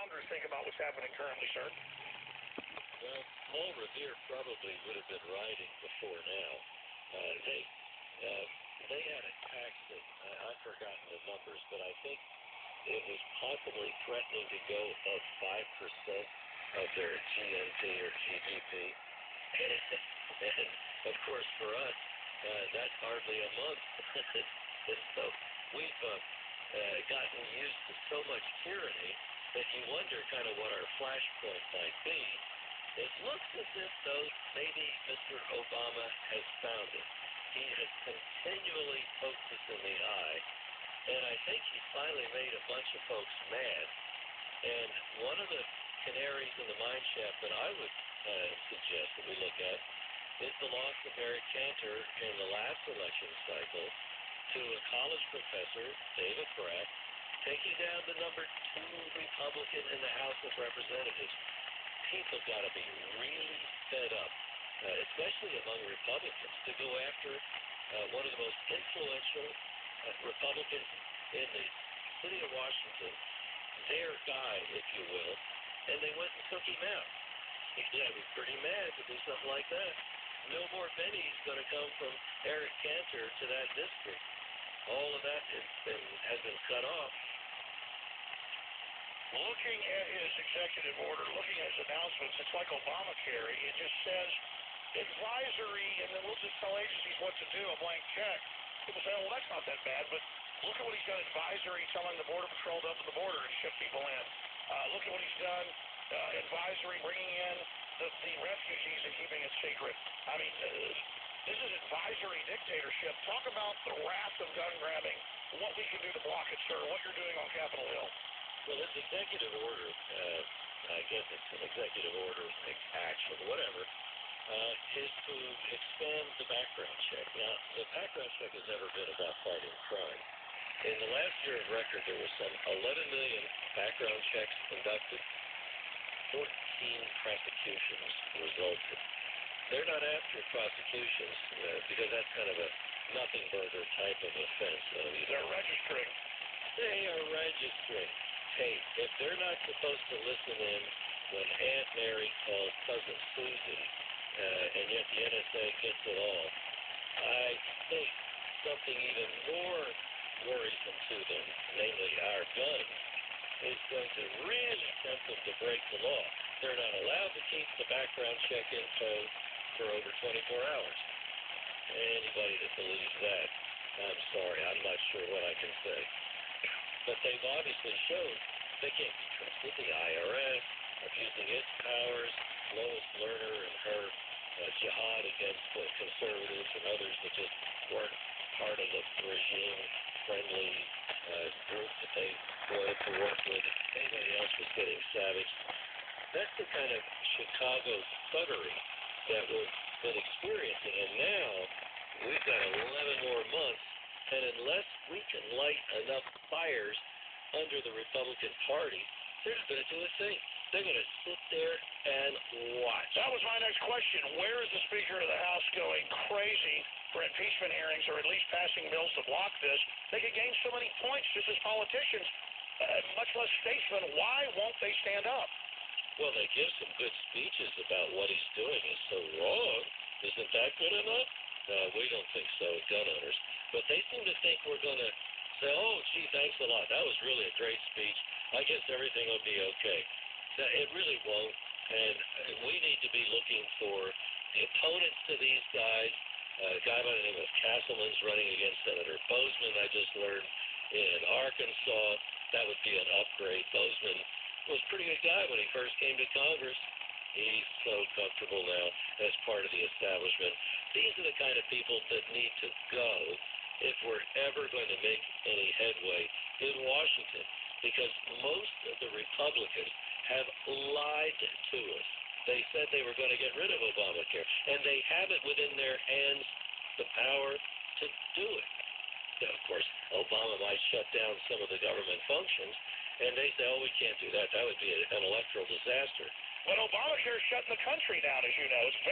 founders think about what's happening currently, sir? Well, Paul Revere probably would have been writing before now. They had a tax that I've forgotten the numbers, but I think it was possibly threatening to go up 5% of their GNP or GDP. And of course, for us, that's hardly a month. And so we've gotten used to so much tyranny that you wonder kind of what our flashpoint might be. It looks as if, though, maybe Mr. Obama has found it. He has continually poked us in the eye, and I think he finally made a bunch of folks mad. And one of the canaries in the mine shaft that I would suggest that we look at is the loss of Larry Cantor in the last election cycle to a college professor, David Bratt, taking down the number 2 Republican in the House of Representatives. People got to be really fed up, especially among Republicans, to go after one of the most influential Republicans in the city of Washington, their guy, if you will, and they went and took him out. He's got to be pretty mad to do something like that. No more pennies going to come from Eric Cantor to that district. All of that has been cut off. Looking at his executive order, looking at his announcements, it's like Obamacare. It just says advisory, and then we'll just tell agencies what to do, a blank check. People say, oh, well, that's not that bad, but look at what he's done, advisory, telling the Border Patrol to open the border and ship people in. Look at what he's done, advisory, bringing in the refugees and keeping it secret. I mean, this is advisory dictatorship. Talk about the wrath of gun grabbing, what we can do to block it, sir, what you're doing on Capitol Hill. Well, this executive order, I guess it's an executive order, action, whatever, is to expand the background check. Now, the background check has never been about fighting crime. In the last year of record, there were some 11 million background checks conducted. 14 prosecutions resulted. They're not after prosecutions because that's kind of a nothing burger type of offense. They're registering. They are registering. Hey, if they're not supposed to listen in when Aunt Mary calls Cousin Susie, and yet the NSA gets it all, I think something even more worrisome to them, namely our guns, is going to really tempt them to break the law. They're not allowed to keep the background check info for over 24 hours. Anybody that believes that, I'm sorry, I'm not sure what I can say. But they've obviously shown they can't be trusted. The IRS abusing its powers, Lois Lerner and her jihad against conservatives and others that just weren't part of the regime-friendly group that they wanted to work with. Anybody else was getting savaged. That's the kind of Chicago thuggery that we've been experiencing. And now we've got 11 more months. And unless we can light enough fires under the Republican Party, they're not going to do a thing. They're going to sit there and watch. That was my next question. Where is the Speaker of the House going crazy for impeachment hearings, or at least passing bills to block this? They could gain so many points just as politicians, much less statesmen. Why won't they stand up? Well, they give some good speeches about what he's doing is so wrong. Isn't that good enough? No, we don't think so, gun owners. But they seem to think we're going to say, oh, gee, thanks a lot. That was really a great speech. I guess everything will be okay. No, it really won't. And we need to be looking for the opponents to these guys. A guy by the name of Castleman's running against Senator Bozeman, I just learned, in Arkansas. That would be an upgrade. Bozeman was a pretty good guy when he first came to Congress. He's so comfortable now as part of the establishment. These are the kind of people that need to go if we're ever going to make any headway in Washington, because most of the Republicans have lied to us. They said they were going to get rid of Obamacare, and they have it within their hands, the power to do it. Now, of course, Obama might shut down some of the government functions, and they say, oh, we can't do that. That would be an electoral disaster. But Obamacare is shutting the country down, as you know. It's